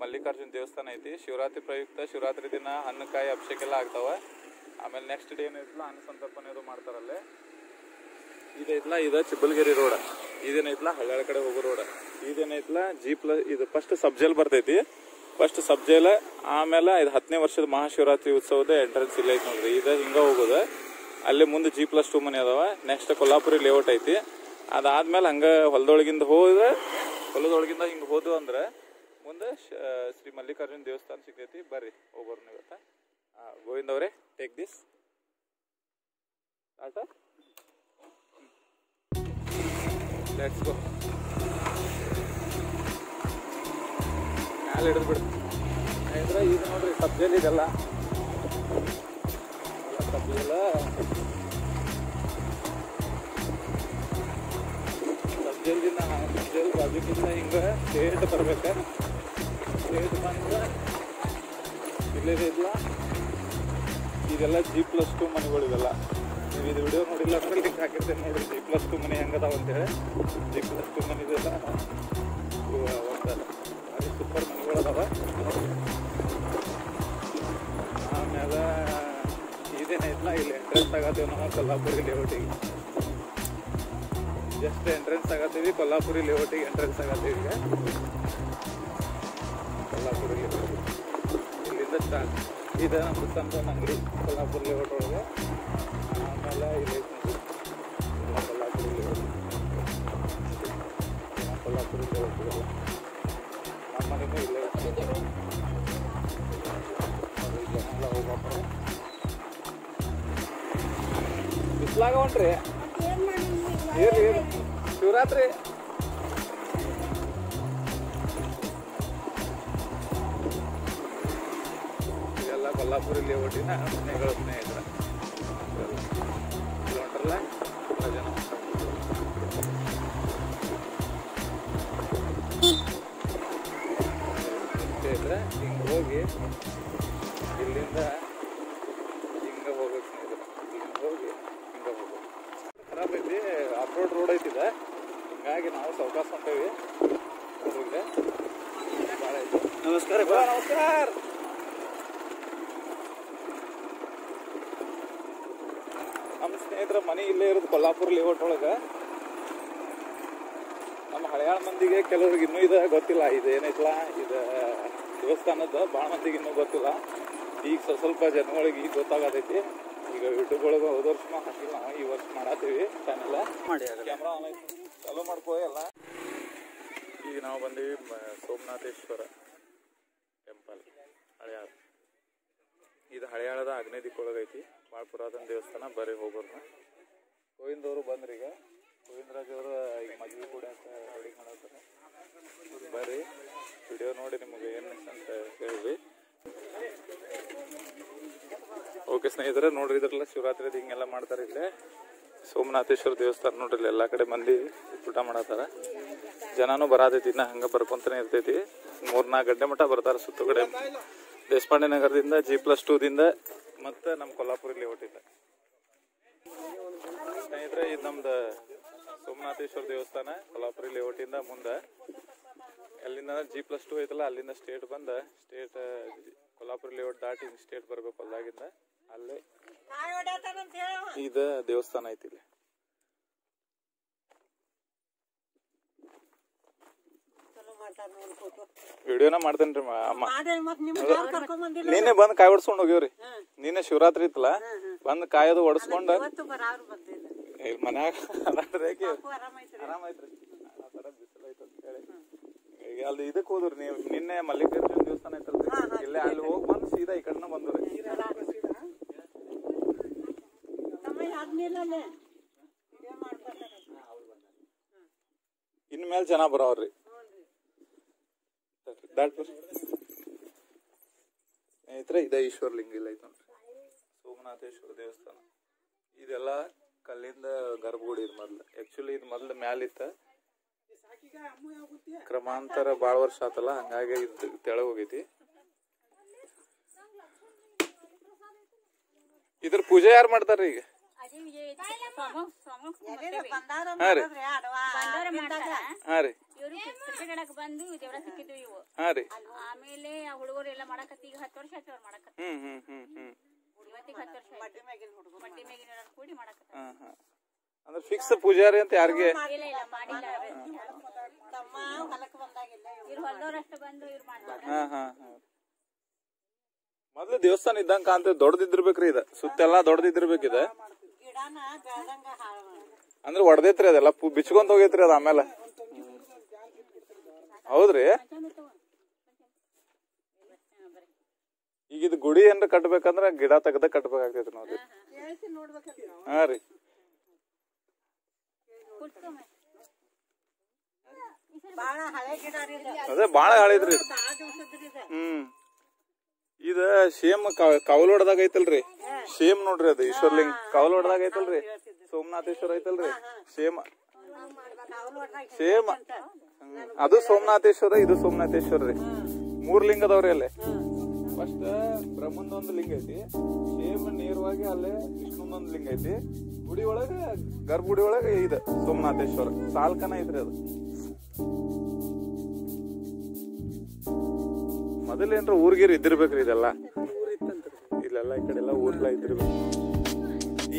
ಮಲ್ಲಿಕಾರ್ಜುನ ದೇವಸ್ಥಾನ ಐತಿ. ಶಿವರಾತ್ರಿ ಪ್ರಯುಕ್ತ ಶಿವರಾತ್ರಿ ದಿನ ಹಣ್ಣುಕಾಯಿ ಅಭಿಷೇಕ ಎಲ್ಲ ಆಗ್ತಾವ. ಆಮೇಲೆ ನೆಕ್ಸ್ಟ್ ಡೇ ಏನೈತಲ್ಲ ಅನ್ನ ಸಂತರ್ಪಣೆ ಅದು ಮಾಡ್ತಾರಲ್ಲಿ. ಇದೈತಲ್ಲ ಇದು ಚಿಬ್ಬಲಗಿರಿ ರೋಡ್, ಇದೇನೈತಲ್ಲ ಹಳ್ಯಾಳ ಕಡೆ ಹೋಗೋ ರೋಡ್. ಇದೇನೈತಲ್ಲ ಇದು ಫಸ್ಟ್ ಸಬ್ಜೆಲ್ ಬರ್ತೈತಿ. ಫಸ್ಟ್ ಸಬ್ಜೆಲ್, ಆಮೇಲೆ ಇದು 10ನೇ ವರ್ಷದ ಮಹಾಶಿವರಾತ್ರಿ ಉತ್ಸವದ ಎಂಟ್ರೆನ್ಸ್ ಇಲ್ಲ ಐತಿ ನೋಡ್ರಿ. ಇದು ಹಿಂಗ ಹೋಗೋದು. ಅಲ್ಲಿ ಮುಂದೆ G+2 ಮನೆ ಅದಾವ. ನೆಕ್ಸ್ಟ್ ಕೊಲ್ಲಾಪುರಿ ಲೇಔಟ್ ಐತಿ. ಅದಾದ್ಮೇಲೆ ಹಂಗ ಹೊಲದೊಳಗಿಂದ ಹಿಂಗ ಹೋದ್ವು ಅಂದ್ರೆ ಮುಂದೆ ಶ್ರೀ ಮಲ್ಲಿಕಾರ್ಜುನ ದೇವಸ್ಥಾನ ಸಿಗ್ತೈತಿ. ಬರ್ರಿ ಹೋಗೋರು ಇವತ್ತ. ಗೋವಿಂದ್ ಅವರೇ, ಟೇಕ್ ದಿಸ್ ಆಟ. Let's go. ಮ್ಯಾಲೆ ಹಿಡಿದು ಬಿಡು. ಅಂದ್ರೆ ಈಗ ನೋಡ್ರಿ ಸಬ್ಜೆಲ್ ಇದೆಲ್ಲ ಸಬ್ಜೆಲ್ ಬಾಜುಕಿಂದ ಹಿಂಗೆ ಸ್ಟೇಟ್ ಬರ್ಬೇಕ. ಸ್ಟೇಟ್ ಬಂದ್ರೆ ಇಲ್ಲೇ ಇಲ್ಲ, ಇದೆಲ್ಲ G+2 ಮನೆಗಳು. ಇವೆಲ್ಲ ನೀವು ಇದು ವಿಡಿಯೋ ನೋಡಿಲ್ಲ ಅಂದ್ರೆ ಲಿಂಕ್ ಹಾಕಿರ್ತೇನೆ ನೋಡ್ರಿ. G+2 ಮನೆ ಹೆಂಗದಾವ ಅಂತೇಳಿ. G+2 ಮನೆ ಇದೆಲ್ಲ ಒಂದು ಭಾರಿ ಸೂಪರ್ ಮನೆಗಳು ಅದಾವ. ಆಮೇಲೆ ಇದೇನೈತಲ್ಲ ಇಲ್ಲಿ ಎಂಟ್ರೆನ್ಸ್ ಆಗತ್ತೇವೆ ನಾವು ಕೊಲ್ಲಾಪುರಿ ಲೇಔಟಿಗೆ. ಜಸ್ಟ್ ಎಂಟ್ರೆನ್ಸ್ ಆಗತ್ತೀವಿ. ಕೊಲ್ಲಾಪುರಿ ಲೇಔಟಿಗೆ ಎಂಟ್ರೆನ್ಸ್ ಆಗತ್ತೀವಿ. ಈಗ ಕೊಲ್ಲಾಪುರಿ ಲೇಔಟ್ ಇಲ್ಲಿಂದ ಸ್ಟಾರ್ಟ್. ಇದು ನಮ್ದು ಸ್ವಂತ ಅಂಗಡಿ ಕೊಲ್ಲಾಪುರಿ ಲೇಔಟ್ ಒಳಗೆ. ಆಮೇಲೆ ಇಲ್ಲಿ ಕೊಲ್ಲಾಪುರಿ ಲೇಔಟ್ ನಮ್ಮ ಮನೆಯೂ ಇಲ್ಲೇ ಹೋಗಪ್ಪ. ಬಿಸ್ಲಾಗ ಹೊಂಟ್ರಿ ಏರಿ ಶಿವರಾತ್ರಿ. ಇದೆಲ್ಲ ಕೊಲ್ಲಾಪುರಿ ಲೇಔಟಿನ ಮನೆಗಳು ಸ್ನೇಹಿತರ. ಹೊಂಟ್ರಲ್ಲ ಜನ ಸ್ನೇಹಿತರೆ. ಹಿಂಗೆ ಹೋಗಿ ಇಲ್ಲಿಂದ ಹಿಂಗೆ ಹೋಗ್ಬೇಕು ಸ್ನೇಹಿತರೆ. ಹಿಂಗೆ ಹೋಗಿ ಹಿಂಗೆ ಹೋಗ್ಬೇಕು. ಖರಾಬ್ ಐತಿ, ಆಫ್ ರೋಡ್ ರೋಡ್ ಐತಿದೆ. ಹಿಂಗಾಗಿ ನಾವು ಸಾವಕಾಶ ಹೊಂಟೇವಿ. ಭಾಳ ಐತಿ. ನಮಸ್ಕಾರ. ನಮಸ್ಕಾರ. ನಮ್ಮ ಸ್ನೇಹಿತರ ಮನೆ ಇಲ್ಲೇ ಇರೋದು ಕೊಲ್ಲಾಪುರ ಲೇಔಟ್ ಒಳಗೆ. ನಮ್ಮ ಹಳೆಯಾಳ ಮಂದಿಗೆ ಕೆಲವ್ರಿಗೆ ಇನ್ನೂ ಇದು ಗೊತ್ತಿಲ್ಲ. ಇದು ಏನೈತಲ್ಲ ಇದು ದೇವಸ್ಥಾನದ ಭಾಳ ಮಂದಿಗೆ ಇನ್ನೂ ಗೊತ್ತಿಲ್ಲ. ಈಗ ಸ್ವಲ್ಪ ಜನಗಳಿಗೆ ಈಗ ಗೊತ್ತಾಗತೈತಿ. ಈಗ ಯೂಟ್ಯೂಬ್ ಒಳಗೆ ಹೋದ ವರ್ಷ ಹಾಕಿಲ್ಲ ನಾವು, ಈ ವರ್ಷ ಮಾಡತ್ತೀವಿ ಚಾನೆಲ್ ಮಾಡಿ. ಕ್ಯಾಮ್ರಾ ಆನ್ ಐತಿ, ಚಾಲೂ ಮಾಡ್ಕೋ ಎಲ್ಲ. ಈಗ ನಾವು ಬಂದೀವಿ ಸೋಮನಾಥೇಶ್ವರ ಟೆಂಪಲ್ ಹಳೆಯಾಳ. ಇದು ಹಳೆಯಾಳದ ಆಗ್ನೇಯ ದಿಕ್ಕೊಳಗೈತಿ. ಭಾಳ ಪುರಾತನ ದೇವಸ್ಥಾನ. ಬರೀ ಹೋಗೋರ್ನ ಗೋವಿಂದವರು ಬಂದ್ರಿ. ಈಗ ಗೋವಿಂದರಾಜ್ ಅವರು ಈಗ ಮದುವೆ ಕೂಡ ರೆಡಿ ಮಾಡತ್ತಾರೆ. ಬರ್ರಿ ವಿಡಿಯೋ ನೋಡಿ ನಿಮಗೆ ಏನು ಅಂತ ಹೇಳಿ. ಓಕೆ ಸ್ನೇಹಿತರೆ, ನೋಡ್ರಿ ಇದ್ರಲ್ಲ ಶಿವರಾತ್ರಿ ಹಿಂಗೆಲ್ಲ ಮಾಡ್ತಾರೆ. ಇಲ್ಲೇ ಸೋಮನಾಥೇಶ್ವರ ದೇವಸ್ಥಾನ ನೋಡ್ರಿ. ಎಲ್ಲ ಕಡೆ ಮಂದಿ ಊಟ ಮಾಡತ್ತಾರ. ಜನನೂ ಬರತೈತಿ. ಇನ್ನ ಹಂಗೆ ಬರ್ಕೊಂತಾನೆ ಇರ್ತೈತಿ. 3-4 ಗಂಟೆ ಮಟ್ಟ ಬರ್ತಾರೆ ಸುತ್ತ ಕಡೆ. ದೇಶಪಾಂಡೆ ನಗರದಿಂದ G+2 ದಿಂದ ಮತ್ತು ನಮ್ಮ ಕೊಲ್ಲಾಪುರಿ ಲೇಔಟಿಂದ. ಸ್ನೇಹಿತರೆ, ಇದು ನಮ್ದು ಸೋಮನಾಥೇಶ್ವರ ದೇವಸ್ಥಾನ ಕೊಲ್ಲಾಪುರಿ ಲೇಔಟಿಂದ ಮುಂದೆ. ಅಲ್ಲಿಂದ G+2 ಐತಲ್ಲ, ಅಲ್ಲಿಂದ ಸ್ಟೇಟ್ ಬಂದ ಸ್ಟೇಟ್ ಕೊಲ್ಲಾಪುರಿ ಲೇಔಟ್ ದಾಟಿ ಸ್ಟೇಟ್ ಬರ್ಬೇಕು. ಹೊಲ್ದಾಗಿಂದ ಅಲ್ಲೇ ಇದು ದೇವಸ್ಥಾನ ಐತಿ. ಇಲ್ಲಿ ವಿಡಿಯೋನ ಮಾಡ್ತೇನ್ರಿ. ನೀನೆ ಬಂದ್ ಕಾಯಿ ಹೊಡ್ಸ್ಕೊಂಡ್ ಹೋಗ್ಯವ್ರಿ. ನೀನೆ ಶಿವರಾತ್ರಿ ಇತ್ತಲ್ಲ, ಬಂದ್ ಕಾಯದು ಹೊಡ್ಸ್ಕೊಂಡ ಮನ್ಯಾಗ ಆರಾಮೈತ್ರಿ. ಬಿಸಿಲೈತ ಅಂತ ಹೇಳಿ ಈಗ ಅಲ್ಲಿ ಇದಕ್ ಹೋದ್ರಿ ನೀವು. ನಿನ್ನೆ ಮಲ್ಲಿಕಾರ್ಜುನ ದೇವಸ್ಥಾನ ಐತಲ್ರಿ, ಇಲ್ಲೇ ಅಲ್ಲಿ ಹೋಗಿ ಬಂದ್ ಸೀದಾ ಈ ಕಡೆನ ಬಂದ್ರಿ. ಇನ್ ಮೇಲೆ ಜನ ಬರೋವ್ರಿ. ಸ್ನೇಹಿತರೆ, ಇದೇ ಈಶ್ವರಲಿಂಗ ಇಲ್ಲ ಐತ ನೋಡ್ರಿ, ಸೋಮನಾಥೇಶ್ವರ ದೇವಸ್ಥಾನ. ಇದೆಲ್ಲ ಕಲ್ಲಿಂದ ಗರ್ಭಗುಡಿ. ಇದು ಮೊದ್ಲು ಆಕ್ಚುಲಿ ಇದು ಮೊದ್ಲು ಮ್ಯಾಲಿತ್ತ. ಕ್ರಮಾಂತರ ಬಾಳ ವರ್ಷ ಆತಲ್ಲ, ಹಂಗಾಗಿ ಇದು ತೆಳಗ್ ಹೋಗೈತಿ. ಇದ್ರ ಪೂಜೆ ಯಾರು ಮಾಡ್ತಾರ್ರಿ? ಈಗ ಹಾ ರೀ ಹಾ ರೀ ಕ್ರಿಕೆಟ್ ಆಡಕ್ ಬಂದು ದೇವ್ರ ಸಿಕ್ಕಿದ್ವು ಇವು. ಹಾ ರೀ ಆಮೇಲೆ ಹುಡುಗರು ಎಲ್ಲ ಮಾಡಕತ್ತಿ ಈಗ 10 ವರ್ಷ ಆಯ್ತು ಅವ್ರು ಮಾಡಕತ್ತಿ. ಇವತ್ತಿಗೆ 10 ವರ್ಷ ಆಯ್ತು. ಮಟ್ಟಿ ಮೇಗಿನ ಕೂಡಿ ಮಾಡಕತ್ತಿ. ಅಂದ್ರೆ ಫಿಕ್ಸ್ ಪೂಜಾರಿ ಅಂತ ಯಾರಿಗೆ ಇಲ್ಲ ಇಲ್ಲ ಮಾಡಿಲ್ಲ. ಇವ್ರು ಹೊಲದವ್ರಷ್ಟು ಬಂದು ಇವ್ರು ಮಾಡ್ತಾರೆ. ಮೊದ್ಲು ದೇವಸ್ಥಾನ ಇದ್ದಂಗ ಕಾಂತ ದೊಡ್ಡದಿದ್ದಿರ್ಬೇಕ್ರಿ ಇದ ಸುತ್ತೆಲ್ಲಾ ದೊಡ್ಡದಿದ್ದಿರ್ಬೇಕಿದ ಅಂದ್ರೆ ಒಡದೈತ್ರಿ ಅದೆಲ್ಲ ಬಿಚ್ಕೊಂತ ಹೋಗೈತ್ರಿ ಅದ ಆಮೇಲೆ. ಹೌದ್ರಿ ಈಗ ಇದು ಗುಡಿ ಏನ್ರ ಕಟ್ಬೇಕಂದ್ರ ಗಿಡ ತೆಗ್ದ ಕಟ್ಬೇಕಾಗ್ತೈತಿ ನೋಡ್ರಿ. ಹಾ ರೀ ಅದೇ ಬಾಳ ಹಳೇದ್ರಿ. ಇದ ಸೇಮ್ ಕವಲೋಡದಾಗ ಐತಲ್ರಿ ಸೇಮ್ ನೋಡ್ರಿ ಅದು ಈಶ್ವರ್ಲಿಂಗ್ ಕವಲೋಡದಾಗ ಐತಲ್ರಿ ಸೋಮನಾಥೇಶ್ವರ ಐತಲ್ರಿ ಸೇಮ್ ಸೇಮ್ ಅದು ಸೋಮನಾಥೇಶ್ವರ ಇದು ಸೋಮನಾಥೇಶ್ವರ ರೀ. 3 ಲಿಂಗ ಅದಾವ್ರಿ ಅಲ್ಲೇ. ಫಸ್ಟ್ ಬ್ರಹ್ಮಂದೊಂದು ಲಿಂಗ ಐತಿ ಸೇಮ್ ನೇರವಾಗಿ ಅಲ್ಲೇ ವಿಷ್ಣುಂದೊಂದು ಲಿಂಗ ಐತಿ. ಗುಡಿ ಒಳಗ ಗರ್ಭಗುಡಿ ಒಳಗ ಇದು ಸೋಮನಾಥೇಶ್ವರ ಸಾಲ್ಕನ ಐತ್ರಿ ಅದು. ಮೊದಲೇನ್ರ ಊರ್ಗೀರ್ ಇದ್ದಿರ್ಬೇಕ್ರಿ ಇದೆಲ್ಲ ಇಲ್ಲೆಲ್ಲ ಈ ಕಡೆ ಎಲ್ಲ ಊರ್ಲ ಇದ್ದಿರ್ಬೇಕು.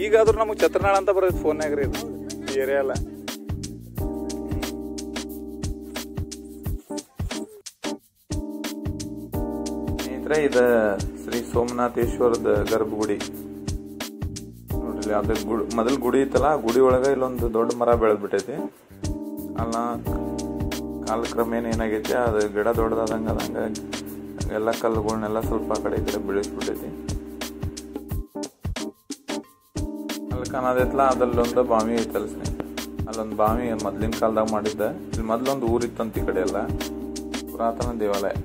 ಈಗಾದ್ರೂ ನಮಗ್ ಛತ್ರನಾಳ ಅಂತ ಬರೋದು ಫೋನ್ಯಾಗ್ರಿ ಇದು ಈ ಏರಿಯಾ ಎಲ್ಲ. ಸ್ನೇಹಿತರೆ ಇದ ಶ್ರೀ ಸೋಮನಾಥೇಶ್ವರದ ಗರ್ಭಗುಡಿ ನೋಡ್ರಿ. ಅದ ಮೊದಲ್ ಗುಡಿ ಇತ್ತಲ್ಲ ಗುಡಿ ಒಳಗ ಇಲ್ಲೊಂದು ದೊಡ್ಡ ಮರ ಬೆಳೆದ್ ಬಿಟ್ಟೈತಿ. ಅಲ್ಲ ಕಾಲಕ್ರಮೇಣ ಏನಾಗೈತಿ ಅದು ಗಿಡ ದೊಡ್ಡದಾದಂಗ ಅದಂಗ ಎಲ್ಲ ಕಲ್ಲುಗಳನ್ನೆಲ್ಲ ಸ್ವಲ್ಪ ಕಡೆ ಈ ಕಡೆ ಬೆಳೆಸ್ಬಿಟ್ಟೈತಿ. ಅಲ್ಲಿ ಕಾಣದೈತ್ಲ ಅದಲ್ಲೊಂದು ಬಾವಿ ಐತಲ್ ಸ್ನೇಹಿತರೆ. ಅಲ್ಲೊಂದು ಬಾವಿ ಮೊದ್ಲಿನ ಕಾಲದಾಗ ಮಾಡಿದ್ದ. ಇಲ್ಲಿ ಮೊದ್ಲೊಂದು ಊರಿತ್ತಂತ ಈ ಕಡೆ ಎಲ್ಲ ಪುರಾತನ ದೇವಾಲಯ.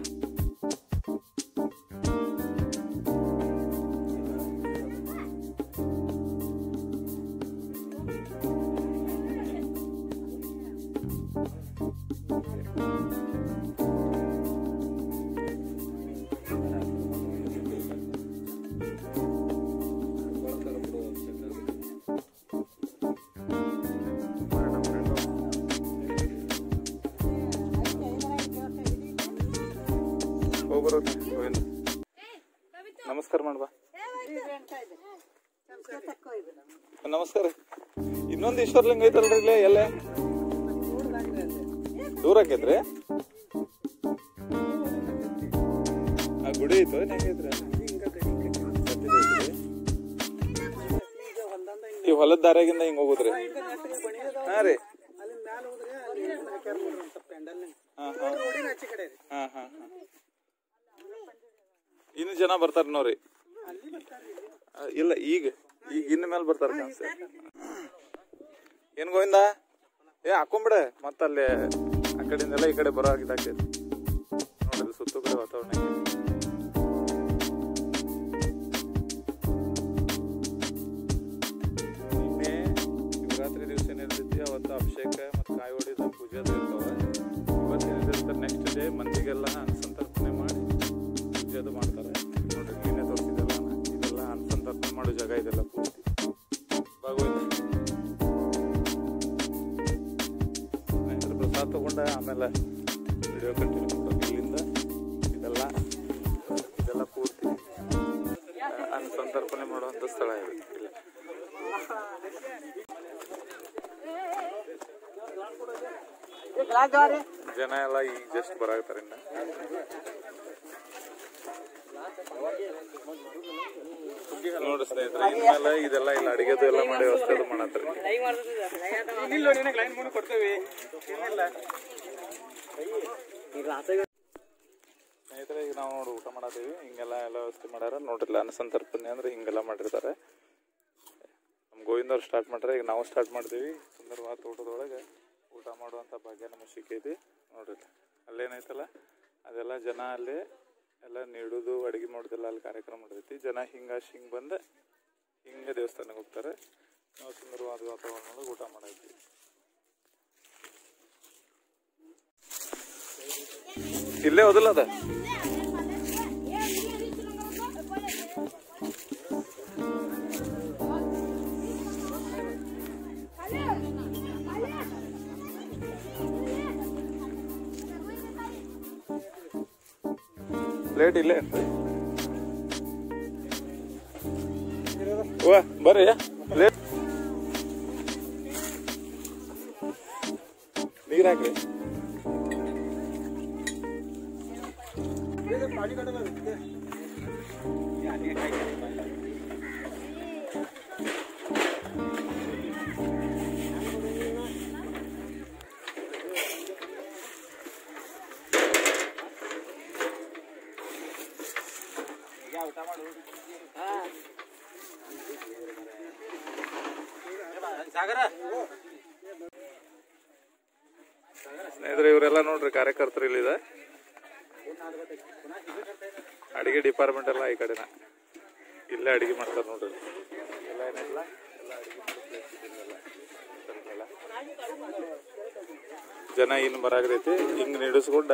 ನಮಸ್ಕಾರ ಮಾಡ್ಬಾ. ನಮಸ್ಕಾರ. ಇನ್ನೊಂದು ಈಶ್ವರ್ಲಿಂಗ ಐತಲ್ರಿ ಇಲ್ಲೇ ಎಲ್ಲೇ ದೂರ ಆಕೈತ್ರಿ ಆ ಗುಡಿ ಐತೋ ಹೆಂಗೈತ್ರಿ ಈ ಹೊಲದ ದಾರ್ಯಾಗಿಂದ ಹಿಂಗ ಹೋಗುದ್ರಿ. ಹಾ ರೀ ಇನ್ನು ಜನ ಬರ್ತಾರ ನೋಡ್ರಿ. ಇಲ್ಲ ಈಗ ಇನ್ನ ಮೇಲೆ ಬರ್ತಾರ ಕಾಣಿಸ್ತ. ಏನ್ ಗೋವಿಂದ ಹಾಕೊಂಬಿಡ ಮತ್ತ ಅಲ್ಲಿ ಆ ಕಡೆಯಿಂದೆಲ್ಲ ಈ ಕಡೆ ಬರೋ ಆಗಿದಾಗ್ತೈತಿ ನೋಡ್ರಿ ಸುತ್ತ ಕಡೆ ವಾತಾವರಣ. ನಿನ್ನೆ ಶಿವರಾತ್ರಿ ದಿವಸ ಏನಿರ್ತೈತಿ ಅವತ್ತು ಅಭಿಷೇಕ ಮತ್ತು ಕಾಯಿ ಹೊಡಿದ ಪೂಜೆ ಅದು ಇರ್ತಾವ. ಇವತ್ತೇನಿರ್ತಾರೆ ನೆಕ್ಸ್ಟ್ ಡೇ ಮಂದಿಗೆಲ್ಲ ಅನ್ಸಂತರ್ಪಣೆ ಮಾಡಿ ಪೂಜೆ ಅದು ಮಾಡ್ತಾರೆ ನೋಡ್ರಿ. ನಿನ್ನೆ ತೋರಿಸಿದೆಲ್ಲ ಇದೆಲ್ಲ ಅನ್ಸಂತರ್ಪಣೆ ಮಾಡೋ ಜಾಗ ಇದೆಲ್ಲ ಪೂರ್ತಿ ಭಾಗವಹಿಸಿ ಪ್ರಸಾದ ತಗೊಂಡ ಆಮೇಲೆ ವಿಡಿಯೋ ಕಂಟಿನ್ಯೂ ಮಾಡೋದು. ಇಲ್ಲಿಂದ ಇದೆಲ್ಲ ಪೂರ್ತಿ ಅನ್ಸಂತರ್ಪಣೆ ಮಾಡುವಂತ ಸ್ಥಳ ಇದೆ. ಜನ ಎಲ್ಲ ಈಗ ಜಸ್ಟ್ ಬರಾಕತ್ತಾರ. ಇನ್ನ ನೋಡ್ರಿ ಸ್ನೇಹಿತರೆ ಇನ್ಮೇಲೆ ಇದೆಲ್ಲ ಇಲ್ಲ ಅಡಿಗೆದು ಎಲ್ಲ ಮಾಡಿ ವ್ಯವಸ್ಥೆ ಅದು ಮಾಡತ್ರಿ. ಸ್ನೇಹಿತರೆ ಈಗ ನಾವು ನೋಡಿ ಊಟ ಮಾಡತ್ತೀವಿ. ಹಿಂಗೆಲ್ಲ ಎಲ್ಲ ವ್ಯವಸ್ಥೆ ಮಾಡ್ಯಾರ ನೋಡ್ರಿಲ್ಲ. ಅನ್ನ ಅಂದ್ರೆ ಹಿಂಗೆಲ್ಲ ಮಾಡಿರ್ತಾರೆ. ನಮ್ ಗೋವಿಂದ ಅವ್ರು ಸ್ಟಾರ್ಟ್ ಮಾಡ್ರೆ ಈಗ ನಾವು ಸ್ಟಾರ್ಟ್ ಮಾಡ್ತೀವಿ. ಸುಂದರವಾದ ತೋಟದೊಳಗೆ ಊಟ ಮಾಡುವಂಥ ಭಾಗ್ಯ ನಮಗೆ ಸಿಕ್ಕೈತಿ ನೋಡ್ರಿ. ಅಲ್ಲೇನೈತಲ್ಲ ಅದೆಲ್ಲ ಜನ ಅಲ್ಲಿ ಎಲ್ಲ ನೀಡುದು ಅಡುಗೆ ಮಾಡೋದೆಲ್ಲ ಅಲ್ಲಿ ಕಾರ್ಯಕ್ರಮ ಮಾಡಿರ್ತೈತಿ. ಜನ ಹಿಂಗೆ ಬಂದು ಹಿಂಗೆ ದೇವಸ್ಥಾನಕ್ಕೆ ಹೋಗ್ತಾರೆ. ನಾವು ಸುಂದರವಾದ ವಾತಾವರಣದೊಳಗೆ ಊಟ ಮಾಡೈತಿ. ಇಲ್ಲೇ ಹೋದಲ್ಲ ಅದ ಪ್ಲೇಟ್ ಇಲ್ಲೇ ಬರ್ರಿ ಪ್ಲೇಟ್ ನೀರ್ ಹಾಕ್ರಿ. ಸ್ನೇಹಿತರೆ ಇವರೆಲ್ಲ ನೋಡ್ರಿ ಕಾರ್ಯಕರ್ತರು ಇಲ್ಲಿದೆ. ಅಡಿಗೆ ಡಿಪಾರ್ಟ್ಮೆಂಟ್ ಎಲ್ಲ ಈ ಕಡೆನ ಇಲ್ಲೇ ಅಡಿಗೆ ಮಾಡ್ತಾರೆ ನೋಡ್ರಿ. ಎಲ್ಲ ಏನಿಲ್ಲ ಎಲ್ಲ ಅಡಿಗೆ ಜನ ಇನ್ನು ಬರಾಗತೈತಿ. ಹಿಂಗ್ ನಿಡಿಸ್ಕೊಂಡ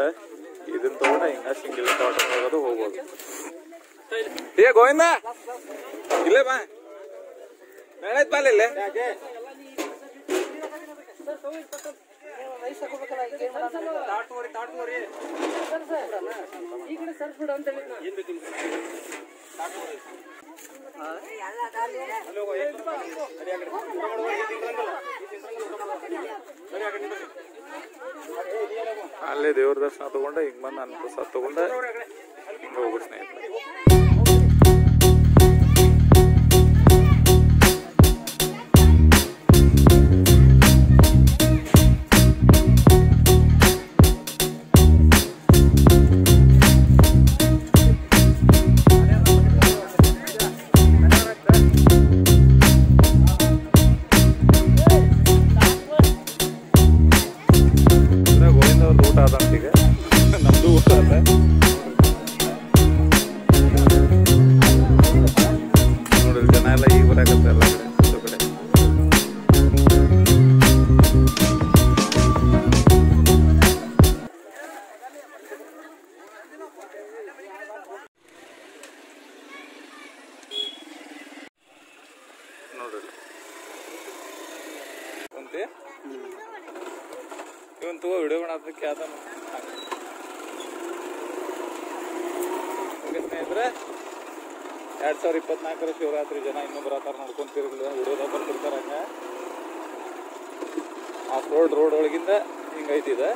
ಇದನ್ನ ತಗೊಂಡ ಹಿಂಗ ಸಿಂಗಿಲ್ ತೋಟ ಹೋಗೋದು ಹೋಗ್ಬೋದು. ಏ ಗೋವಿಂದ ಇಲ್ಲೇ ಬಾ ನಡೈತ್ ಬಾಲ್ ಇಲ್ಲೇ ಅಲ್ಲೇ ದೇವ್ರ ದರ್ಶನ ತಗೊಂಡ ಹಿಂಗ್ ಬಂದ ಅನ್ನ ಪ್ರಸಾದ ತಗೊಂಡ ಹಿಂಗ ಹೋಗ್ಬಿಟ್ಟು ಸ್ನೇಹಿತರೆ. ಇವನ್ ತಗೋ ವಿಡಿಯೋ ಮಾಡೋದಕ್ಕೆ ಯಾವ್ದ ಸ್ನೇಹಿತರೆ. 2024 ಶಿವರಾತ್ರಿ ಜನ ಇನ್ನೂ ಬರತ್ತಾರ ನೋಡ್ಕೊಂತಿರ್ಲಿಲ್ಲ, ವಿಡಿಯೋದಾಗ ಬರ್ತಿರ್ತಾರ. ಹಂಗ ಆಫ್ ರೋಡ್ ಒಳಗಿಂದ ಹಿಂಗೈತಿದೆ.